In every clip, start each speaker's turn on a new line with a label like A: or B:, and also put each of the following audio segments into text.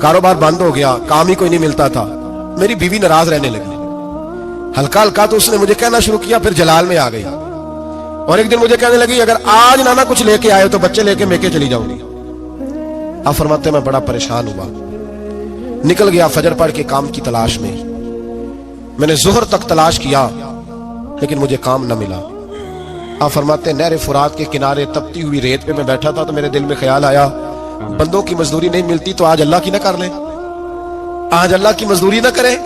A: کاروبار بند ہو گیا, کام ہی کوئی نہیں ملتا تھا, میری بیوی ناراض رہنے لگی. ہلکا ہلکا تو اس نے مجھے کہنا شروع کیا, پھر جلال میں آ گئی, اور ایک دن مجھے کہنے لگی اگر آج نانا کچھ لے کے آئے تو بچے لے کے میکے چلی جاؤں گی. آپ فرماتے میں بڑا پریشان ہوا, نکل گیا فجر پڑھ کے کام کی تلاش میں. میں نے ظہر تک تلاش کیا لیکن مجھے کام نہ ملا. آپ فرماتے ہیں نہر فرات کے کنارے تپتی ہوئی ریت پہ میں بیٹھا تھا تو میرے دل میں خیال آیا, بندوں کی مزدوری نہیں ملتی تو آج اللہ کی نہ کر لیں, آج اللہ کی مزدوری نہ کریں.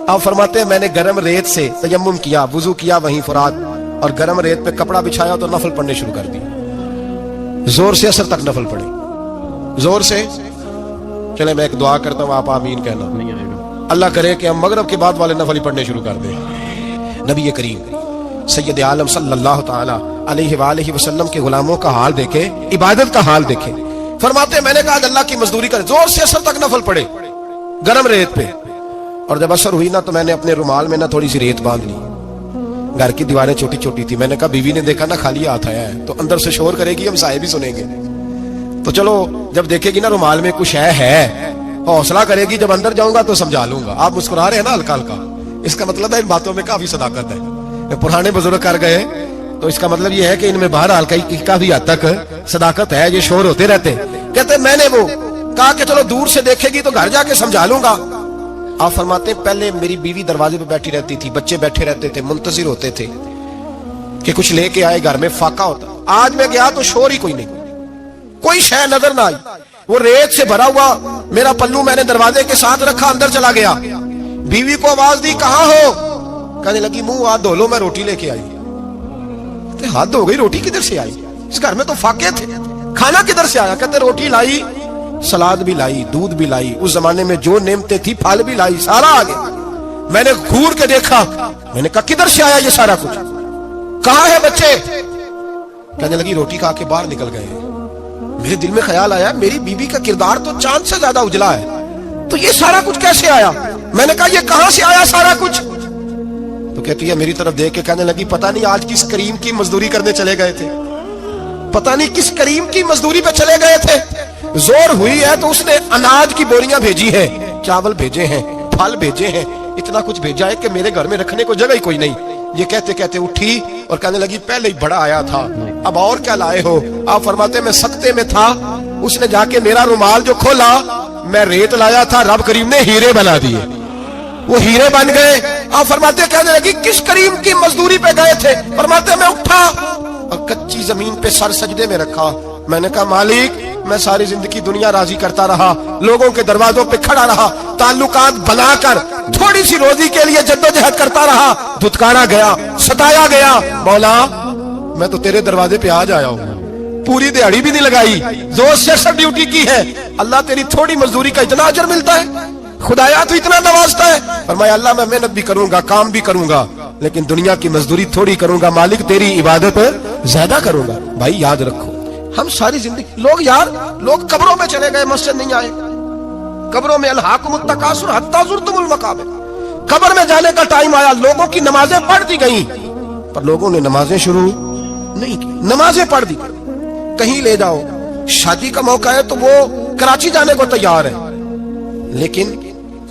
A: آپ فرماتے ہیں میں نے گرم ریت سے تیمم کیا, وضو کیا وہیں فرات, اور گرم ریت پہ کپڑا بچھایا تو نفل پڑھنے شروع کر دی. زور سے اثر تک نفل پڑھے, زور سے. چلے میں ایک دعا کرتا ہوں, آپ آمین کہنا. اللہ کرے کہ ہم مغرب کے بعد والے نفل پڑھنے شروع کر دیں. نبی کریم سید عالم صلی اللہ تعالی علیہ وآلہ وسلم کے غلاموں کا حال دیکھے, عبادت کا حال دیکھے. فرماتے ہیں میں نے کہا اللہ کی مزدوری کرے, زور سے اثر تک نفل پڑھے گرم ریت پہ. اور جب اثر ہوئی نا تو میں نے اپنے رومال میں نا تھوڑی سی ریت باندھ لی. گھر کی دیواریں چھوٹی چھوٹی تھی. میں نے کہا بیوی نے دیکھا نا خالی ہاتھ آیا ہے تو اندر سے شور کرے گی, ہم سائے بھی سنیں گے. تو چلو جب دیکھے گی نا رومال میں کچھ ہے, حوصلہ کرے گی, جب اندر جاؤں گا تو سمجھا لوں گا. آپ مسکرا رہے ہیں نا ہلکا ہلکا, اس کا مطلب ہے ان باتوں میں کافی صداقت ہے. پرانے بزرگ کر گئے تو اس کا مطلب یہ ہے کہ ان میں بہرحال کافی حد تک صداقت ہے. یہ شور ہوتے رہتے. کہتے میں نے وہ کہا کہ چلو دور سے دیکھے گی تو گھر جا کے سمجھا لوں گا. آپ فرماتے پہلے میری بیوی دروازے پہ بیٹھی رہتی تھی, بچے بیٹھے رہتے تھے, منتظر ہوتے تھے کہ کچھ لے کے آئے, گھر میں فاقہ ہوتا. آج میں گیا تو شور ہی کوئی نہیں, کوئی شے نظر نہ آئی. وہ ریت سے بھرا ہوا میرا پلو میں نے دروازے کے ساتھ رکھا, اندر چلا گیا. بیوی کو آواز دی کہاں ہو, کہنے لگی منہ ہاتھ دھو لو میں روٹی لے کے آئی. ہاتھ دھو گئی, روٹی کدھر سے آئی, اس گھر میں تو فاقے تھے, کھانا کدھر سے آیا. کہتے روٹی لائی, سلاد بھی لائی, دودھ بھی لائی, اس زمانے میں جو نعمتیں تھی پھل بھی لائی, سارا آ گیا. میں نے گھور کے دیکھا, میں نے کہا کدھر سے آیا یہ سارا کچھ, کہاں ہے بچے. کہنے لگی روٹی کھا کے باہر نکل گئے. میرے دل میں خیال آیا میری بیوی کا کردار تو چاند سے زیادہ اجلا ہے, تو یہ سارا کچھ کیسے آیا. میں نے کہا یہ کہاں سے آیا سارا کچھ. تو کہتی ہے میری طرف دیکھ کے کہنے لگی پتہ نہیں آج کس کریم کی مزدوری کرنے چلے گئے تھے, پتہ نہیں کس کریم کی مزدوری پہ چلے گئے تھے. زور ہوئی ہے تو اس نے اناج کی بوریاں بھیجی ہیں, چاول بھیجے ہیں, پھل بھیجے ہیں, اتنا کچھ بھیجا ہے کہ میرے گھر میں رکھنے کو جگہ ہی کوئی نہیں. یہ کہتے کہتے اٹھی اور کہنے لگی پہلے ہی بڑا آیا تھا, اب اور کیا لائے ہو. آپ فرماتے میں سکتے میں تھا, اس نے جا کے میرا رومال جو کھولا, میں ریت لایا تھا, رب کریم نے ہیرے بنا دیے, وہ ہیرے بن گئے. آپ فرماتے کہنے لگی کس کریم کی مزدوری پہ گئے تھے. فرماتے میں اٹھا اور کچی زمین پہ سر سجدے میں رکھا. میں نے کہا مالک میں ساری زندگی دنیا راضی کرتا رہا, لوگوں کے دروازوں پہ کھڑا رہا, تعلقات بنا کر تھوڑی سی روزی کے لیے جدوجہد کرتا رہا, دھتکارا گیا, ستایا گیا. مولا میں تو تیرے دروازے پہ آج آیا ہوں, پوری دیہڑی بھی نہیں لگائی, زور سے سر ڈیوٹی کی ہے. اللہ تیری تھوڑی مزدوری کا اتنا اجر ملتا ہے, خدایا تو اتنا نوازتا ہے. فرمایا اللہ میں محنت بھی کروں گا, کام بھی کروں گا, لیکن دنیا کی مزدوری تھوڑی کروں گا, مالک تیری عبادت زیادہ کروں گا. بھائی یاد رکھو ہم ساری زندگی لوگ قبروں میں چلے گئے, مسجد نہیں آئے. قبروں میں الہاکم التکاثر حتی زرتم المقابر, قبر میں جانے کا ٹائم آیا, لوگوں کی نمازیں پڑھ دی گئیں پر لوگوں نے نمازیں شروع نہیں کی. نمازیں پڑھ دی, کہیں لے جاؤ, شادی کا موقع ہے تو وہ کراچی جانے کو تیار ہے, لیکن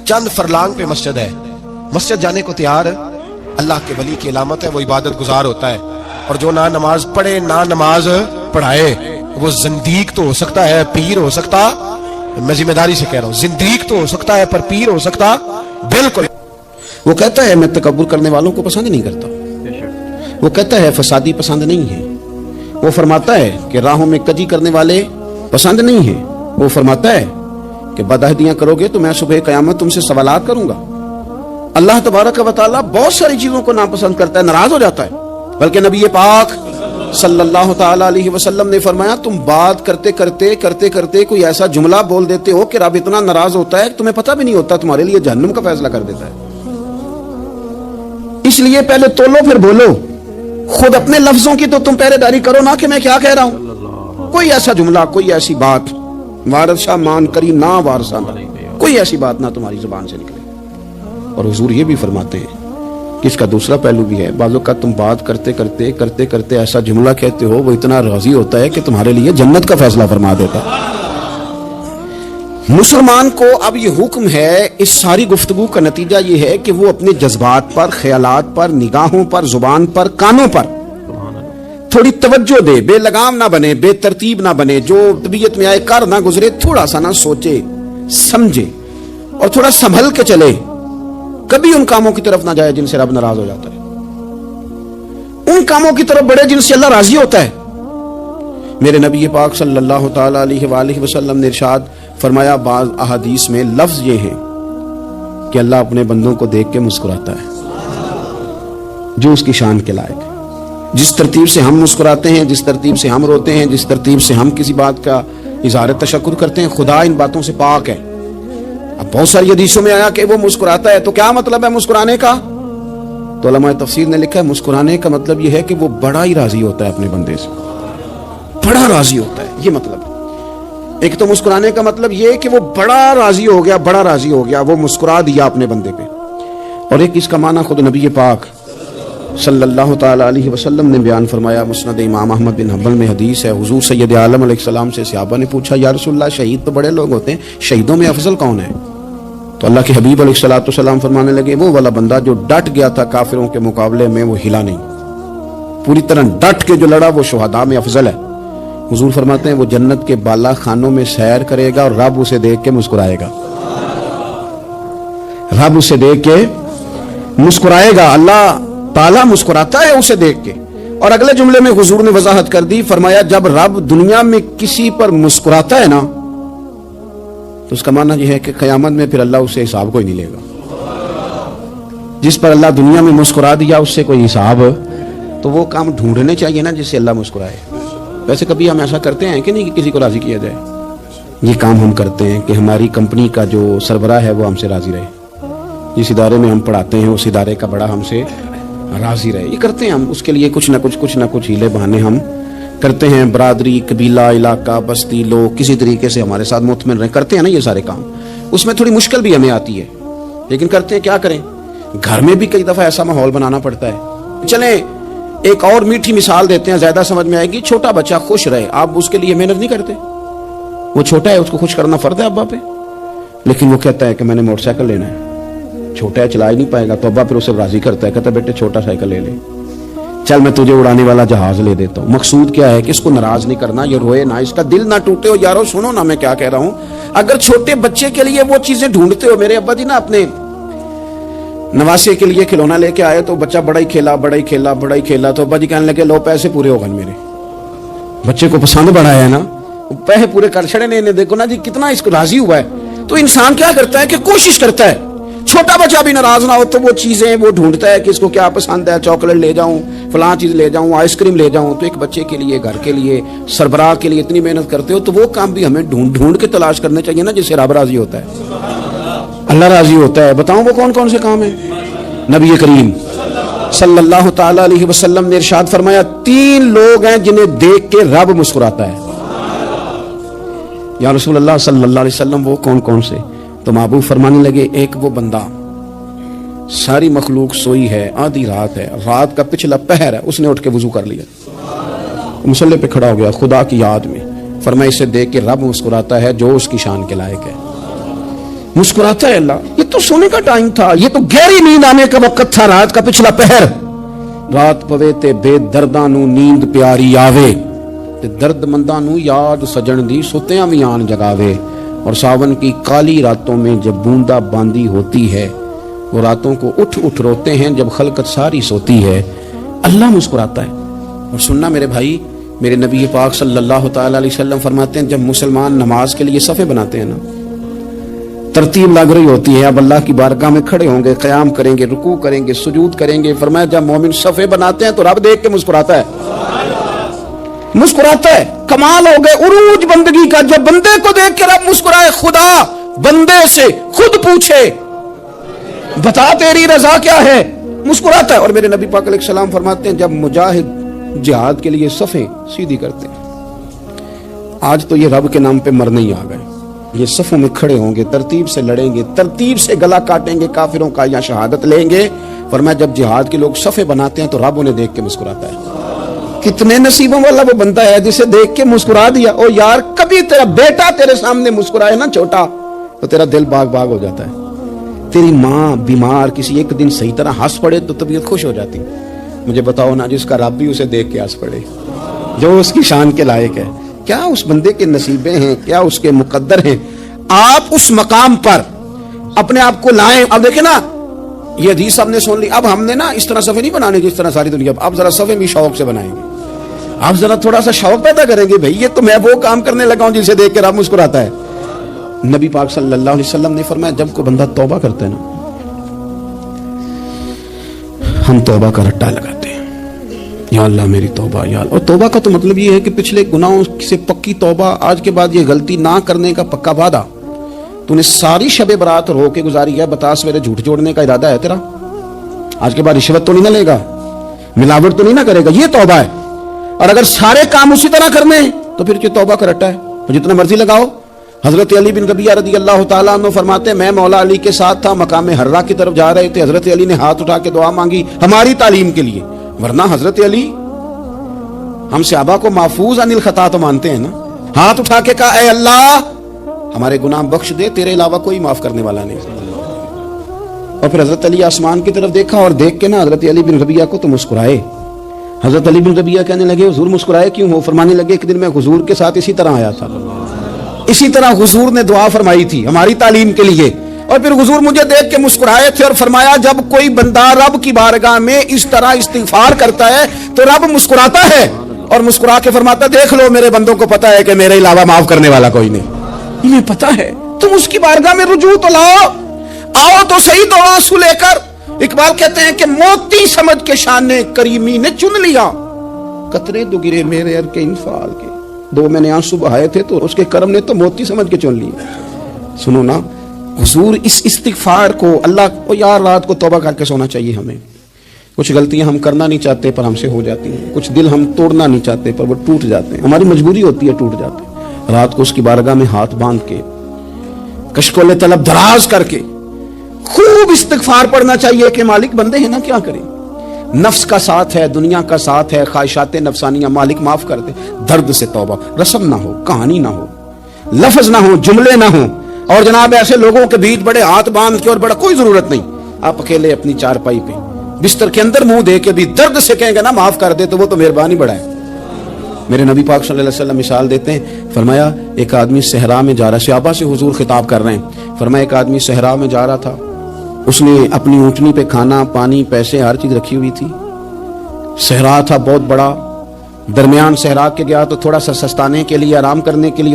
A: چند فرلانگ پہ مسجد ہے, مسجد جانے کو تیار. اللہ کے ولی کی علامت ہے وہ عبادت گزار ہوتا ہے. اور جو نہ نماز پڑھے نہ نماز پڑھائے وہ زندیق تو ہو سکتا ہے, پیر ہو سکتا, میں ذمہ داری سے کہہ رہا ہوں, زندیق تو ہو سکتا ہے پر پیر ہو سکتا بالکل. وہ کہتا ہے میں تکبر کرنے والوں کو پسند نہیں کرتا, وہ کہتا ہے فسادی پسند نہیں ہے, وہ فرماتا ہے کہ راہوں میں کجی کرنے والے پسند نہیں ہیں, وہ فرماتا ہے کہ بدعہدیاں کرو گے تو میں صبح قیامت تم سے سوالات کروں گا. اللہ تبارک و تعالیٰ بہت ساری چیزوں کو ناپسند کرتا ہے, ناراض ہو جاتا ہے. بلکہ نبی پاک صلی اللہ تعالی علیہ وسلم نے فرمایا تم بات کرتے کرتے کوئی ایسا جملہ بول دیتے ہو کہ رب اتنا ناراض ہوتا ہے کہ تمہیں پتہ بھی نہیں ہوتا, تمہارے لیے جہنم کا فیصلہ کر دیتا ہے. اس لیے پہلے تولو پھر بولو, خود اپنے لفظوں کی تو تم پہرے داری کرو نا کہ میں کیا کہہ رہا ہوں. کوئی ایسا جملہ, کوئی ایسی بات, وارث شاہ مان کری نہ وارثہ نہ, کوئی ایسی بات نہ تمہاری زبان سے نکلے. اور حضور یہ بھی فرماتے ہیں
B: کہ اس کا دوسرا پہلو بھی ہے. بعض اوقات تم بات کرتے کرتے ایسا جملہ کہتے ہو وہ اتنا راضی ہوتا ہے کہ تمہارے لیے جنت کا فیصلہ فرما دیتا ہے. مسلمان کو اب یہ حکم ہے، اس ساری گفتگو کا نتیجہ یہ ہے کہ وہ اپنے جذبات پر، خیالات پر، نگاہوں پر، زبان پر، کانوں پر تھوڑی توجہ دے، بے لگام نہ بنے، بے ترتیب نہ بنے، جو طبیعت میں آئے کر نہ گزرے، تھوڑا سا نہ سوچے سمجھے اور تھوڑا سنبھل کے چلے. کبھی ان کاموں کی طرف نہ جائے جن سے رب ناراض ہو جاتا ہے، ان کاموں کی طرف بڑھے جن سے اللہ راضی ہوتا ہے. میرے نبی پاک صلی اللہ تعالی علیہ وآلہ وسلم نے ارشاد فرمایا، بعض احادیث میں لفظ یہ ہیں کہ اللہ اپنے بندوں کو دیکھ کے مسکراتا ہے جو اس کی شان کے لائق ہے. جس ترتیب سے ہم مسکراتے ہیں، جس ترتیب سے ہم روتے ہیں، جس ترتیب سے ہم کسی بات کا اظہار تشکر کرتے ہیں، خدا ان باتوں سے پاک ہے. اب بہت ساری حدیثوں میں آیا کہ وہ مسکراتا ہے، تو کیا مطلب ہے مسکرانے کا؟ تو علماء تفسیر نے لکھا ہے مسکرانے کا مطلب یہ ہے کہ وہ بڑا ہی راضی ہوتا ہے اپنے بندے سے، بڑا راضی ہوتا ہے. یہ مطلب ایک تو مسکرانے کا مطلب یہ کہ وہ بڑا راضی ہو گیا، بڑا راضی ہو گیا، وہ مسکرا دیا اپنے بندے پہ. اور ایک اس کا معنی خود نبی پاک صلی اللہ تعالی علیہ وسلم نے بیان فرمایا. مسند امام احمد بن حنبل میں حدیث ہے، حضور سید عالم علیہ السلام سے صحابہ نے پوچھا، یا رسول اللہ شہید تو بڑے لوگ ہوتے ہیں، شہیدوں میں افضل کون ہے؟ تو اللہ کے حبیب علیہ الصلوۃ والسلام فرمانے لگے، وہ والا بندہ جو ڈٹ گیا تھا کافروں کے مقابلے میں، وہ ہلا نہیں، پوری طرح ڈٹ کے جو لڑا وہ شہداء میں افضل ہے. حضور فرماتے ہیں وہ جنت کے بالا خانوں میں سیر کرے گا اور رب اسے دیکھ کے مسکرائے گا، رب اسے دیکھ کے مسکرائے گا. اللہ تعالیٰ مسکراتا ہے اسے دیکھ کے. اور اگلے جملے میں حضور نے وضاحت کر دی، فرمایا جب رب دنیا میں کسی پر مسکراتا ہے نا تو اس کا معنی یہ ہے کہ قیامت میں پھر اللہ اسے حساب کوئی نہیں لے گا. جس پر اللہ دنیا میں مسکرا دیا اس سے کوئی حساب، تو وہ کام ڈھونڈنے چاہیے نا جس سے اللہ مسکرائے. ویسے کبھی ہم ایسا کرتے ہیں کہ نہیں کہ کسی کو راضی کیا جائے؟ یہ کام ہم کرتے ہیں کہ ہماری کمپنی کا جو سربراہ ہے وہ ہم سے راضی رہے، جس ادارے میں ہم پڑھاتے ہیں اس ادارے کا بڑا ہم سے راضی رہے. یہ کرتے ہیں ہم، اس کے لیے کچھ نہ کچھ ہیلے بہانے ہم کرتے ہیں. برادری، قبیلہ، علاقہ، بستی، لوگ کسی طریقے سے ہمارے ساتھ مطمئن رہیں، کرتے ہیں نا یہ سارے کام. اس میں تھوڑی مشکل بھی ہمیں آتی ہے لیکن کرتے ہیں. کیا کریں، گھر میں بھی کئی دفعہ ایسا ماحول بنانا پڑتا ہے. چلیں ایک اور میٹھی مثال دیتے ہیں، زیادہ سمجھ میں آئے گی. چھوٹا بچہ خوش رہے، آپ اس کے لیے محنت نہیں کرتے، وہ چھوٹا ہے اس کو خوش کرنا فرض ہے ابا پہ، لیکن وہ کہتا ہے کہ میں نے موٹر سائیکل لینا ہے. چھوٹا ہے چلا ہی نہیں پائے گا، تو ابا پھر اسے راضی کرتا ہے، کہتا ہے بیٹے چھوٹا سائیکل لے لے، چل میں تجھے اڑانے والا جہاز لے دیتا ہوں. مقصود کیا ہے کہ اس کو ناراض نہیں کرنا، یہ روئے نہ، اس کا دل نہ ٹوٹے. ہو یارو سنو نا میں کیا کہہ رہا ہوں، اگر چھوٹے بچے کے لیے وہ چیزیں ڈھونڈتے ہو، میرے ابا جی نا اپنے نواسے کے لیے کھلونا لے کے آئے تو بچہ بڑا ہی کھیلا تو ابا جی کہنے لگے لو پیسے پورے ہو گئے میرے. بچے کو پسند بڑا ہے نا، پیسے پورے کر چھڑے نے، دیکھو نا جی کتنا اس کو راضی ہوا ہے. تو انسان کیا کرتا ہے کہ کوشش کرتا ہے چھوٹا بچہ بھی ناراض نہ ہو، تو وہ چیزیں وہ ڈھونڈتا ہے کہ اس کو کیا پسند ہے، چاکلیٹ لے جاؤں، فلاں چیز لے جاؤں، آئس کریم لے جاؤں. تو ایک بچے کے لیے، گھر کے لیے، سربراہ کے لیے اتنی محنت کرتے ہو، تو وہ کام بھی ہمیں ڈھونڈ کے تلاش کرنے چاہیے نا جس سے رب راضی ہوتا ہے، اللہ راضی ہوتا ہے. بتاؤں وہ کون کون سے کام ہیں؟ نبی کریم صلی اللہ تعالی علیہ وسلم نے ارشاد فرمایا 3 لوگ ہیں جنہیں دیکھ کے رب مسکراتا ہے. یا رسول اللہ صلی اللہ علیہ وسلم وہ کون کون سے؟ تو محبوب فرمانے لگے ایک وہ بندہ ساری مخلوق سوئی ہے، آدھی رات ہے، رات کا پچھلا پہر ہے، اس نے اٹھ کے وضو کر لیا، مصلی پہ کھڑا ہو گیا خدا کی یاد میں. فرمایا اسے دیکھ کے رب مسکراتا ہے جو اس کی شان کے لائق ہے. مسکراتا ہے اللہ. یہ تو سونے کا ٹائم تھا، یہ تو گہری نیند آنے کا وقت تھا، رات کا پچھلا پہر. رات پوے تے بے درداں نو نیند پیاری آوے، تے درد منداں نو یاد سجن دی ستیاں بھی آن جگاوے. اور ساون کی کالی راتوں میں جب بوندا باندی ہوتی ہے، وہ راتوں کو اٹھ روتے ہیں جب خلقت ساری سوتی ہے. اللہ مسکراتا ہے. اور سننا میرے بھائی، میرے نبی پاک صلی اللہ تعالی علیہ وسلم فرماتے ہیں جب مسلمان نماز کے لیے صفیں بناتے ہیں نا، ترتیب لگ رہی ہوتی ہے، اب اللہ کی بارگاہ میں کھڑے ہوں گے، قیام کریں گے، رکوع کریں گے، سجود کریں گے. فرمایا جب مومن صفیں بناتے ہیں تو رب دیکھ کے مسکراتا ہے، مسکراتا ہے. کمال ہو گئے عروج بندگی کا، جب بندے کو دیکھ کے رب مسکرائے. خدا بندے سے خود پوچھے بتا تیری رضا کیا ہے، مسکراتا ہے. اور میرے نبی پاک علیہ السلام فرماتے ہیں جب مجاہد جہاد کے لیے صفیں سیدھی کرتے ہیں، آج تو یہ رب کے نام پہ مرنے ہی آ گئے، یہ صفوں میں کھڑے ہوں گے، ترتیب سے لڑیں گے، ترتیب سے گلا کاٹیں گے کافروں کا یا شہادت لیں گے. فرمایا جب جہاد کے لوگ صفے بناتے ہیں تو رب انہیں دیکھ کے مسکراتا ہے. کتنے نصیبوں والا وہ بندہ ہے جسے دیکھ کے مسکرا دیا. او یار کبھی تیرا بیٹا تیرے سامنے مسکرائے نا چھوٹا تو تیرا دل باغ باغ ہو جاتا ہے. تیری ماں بیمار کسی ایک دن صحیح طرح ہنس پڑے تو طبیعت خوش ہو جاتی. مجھے بتاؤ نا جس کا رب بھی اسے دیکھ کے ہنس پڑے, جو اس کی شان کے لائق ہے, کیا اس بندے کے نصیبے ہیں, کیا اس کے مقدر ہیں. آپ اس مقام پر اپنے آپ کو لائیں. اب دیکھیں نا یہ حدیث ہم نے سن لی, اب ہم نے نا اس طرح صفحے نہیں بنانے جس طرح ساری دنیا, اب ذرا صفحے بھی شوق سے بنائیں گے. آپ ذرا تھوڑا سا شوق پیدا کریں گے, بھئی یہ تو میں وہ کام کرنے لگا ہوں جسے دیکھ کے رب مسکراتا ہے. نبی پاک صلی اللہ علیہ وسلم نے فرمایا جب کوئی بندہ توبہ کرتا ہے نا, ہم توبہ کا رٹا لگاتے ہیں, یا اللہ میری توبہ یا اللہ. اور توبہ کا تو مطلب یہ ہے کہ پچھلے گناہوں سے پکی توبہ, آج کے بعد یہ غلطی نہ کرنے کا پکا وعدہ. تو نے ساری شب برات رو کے گزاری ہے, بتا سویرے جھوٹ جوڑنے کا ارادہ ہے تیرا, آج کے بعد رشوت تو نہیں نہ لے گا, ملاوٹ تو نہیں نہ کرے گا, یہ توبہ ہے. اور اگر سارے کام اسی طرح کرنے ہیں تو پھر یہ توبہ کا رٹا ہے, جتنا مرضی لگاؤ. حضرت علی بن ربیعہ رضی اللہ تعالیٰ عنہ فرماتے ہیں میں مولا علی کے ساتھ تھا, مقام حرہ کی طرف جا رہے تھے, حضرت علی نے ہاتھ اٹھا کے دعا مانگی ہماری تعلیم کے لیے, ورنہ حضرت علی ہم صحابہ کو محفوظ عن الخطا تو مانتے ہیں نا. ہاتھ اٹھا کے کہا اے اللہ ہمارے گناہ بخش دے, تیرے علاوہ کوئی معاف کرنے والا نہیں. اور پھر حضرت علی آسمان کی طرف دیکھا اور دیکھ کے نا حضرت علی بن ربیعہ کو تو مسکرائے. حضرت علی بن ربیعہ کہنے لگے حضور مسکرائے کیوں ہو؟ فرمانے لگے ایک دن میں حضور کے ساتھ اسی طرح آیا تھا, اسی طرح حضور نے دعا فرمائی تھی ہماری تعلیم کے لیے, اور پھر حضور مجھے دیکھ کے مسکرائے تھے اور فرمایا جب کوئی بندہ رب کی بارگاہ میں اس طرح استغفار کرتا ہے تو رب مسکراتا ہے, اور مسکرا کے فرماتا دیکھ لو میرے بندوں کو پتا ہے کہ میرے علاوہ معاف کرنے والا کوئی نہیں. انہیں پتا ہے, تم اس کی بارگاہ میں رجوع تو لاؤ, آؤ تو صحیح دو آنسو لے کر. اقبال کہتے ہیں کہ موتی سمجھ کے شان کریمی نے چن لیا, قطرے دو گرے میرے ار کے انفعال کے, دو میں نے آنسو بہائے تھے تو اس کے کرم نے تو موتی سمجھ کے چن لیے. سنو نا حضور اس استغفار کو, اللہ کو یار رات کو توبہ کر کے سونا چاہیے ہمیں. کچھ غلطیاں ہم کرنا نہیں چاہتے پر ہم سے ہو جاتی ہیں, کچھ دل ہم توڑنا نہیں چاہتے پر وہ ٹوٹ جاتے ہیں, ہماری مجبوری ہوتی ہے ٹوٹ جاتے ہیں. رات کو اس کی بارگاہ میں ہاتھ باندھ کے کشکول طلب دراز کر کے خوب استغفار پڑھنا چاہیے کہ مالک بندے ہیں نا کیا کریں, نفس کا ساتھ ہے, دنیا کا ساتھ ہے, خواہشات نفسانیہ, مالک معاف کر دے. درد سے توبہ, رسم نہ ہو, کہانی نہ ہو, لفظ نہ ہو, جملے نہ ہو, اور جناب ایسے لوگوں کے بیچ بڑے ہاتھ باندھ کے اور بڑا کوئی ضرورت نہیں. آپ اکیلے اپنی چارپائی پہ بستر کے اندر منہ دے کے بھی درد سے کہیں گے نا معاف کر دے تو وہ تو مہربانی بڑا ہے. میرے نبی پاک صلی اللہ علیہ وسلم مثال دیتے ہیں, فرمایا ایک آدمی صحرا میں جا رہا, صحابہ سے حضور خطاب کر رہے ہیں, فرمایا ایک آدمی صحرا میں جا رہا تھا, اس نے اپنی اونٹنی پہ کھانا پانی پیسے ہر چیز رکھی ہوئی تھی. صحرا تھا بہت بڑا, درمیان صحرا کے گیا تو تھوڑا سا سستانے کے لیے آرام کرنے کے لیے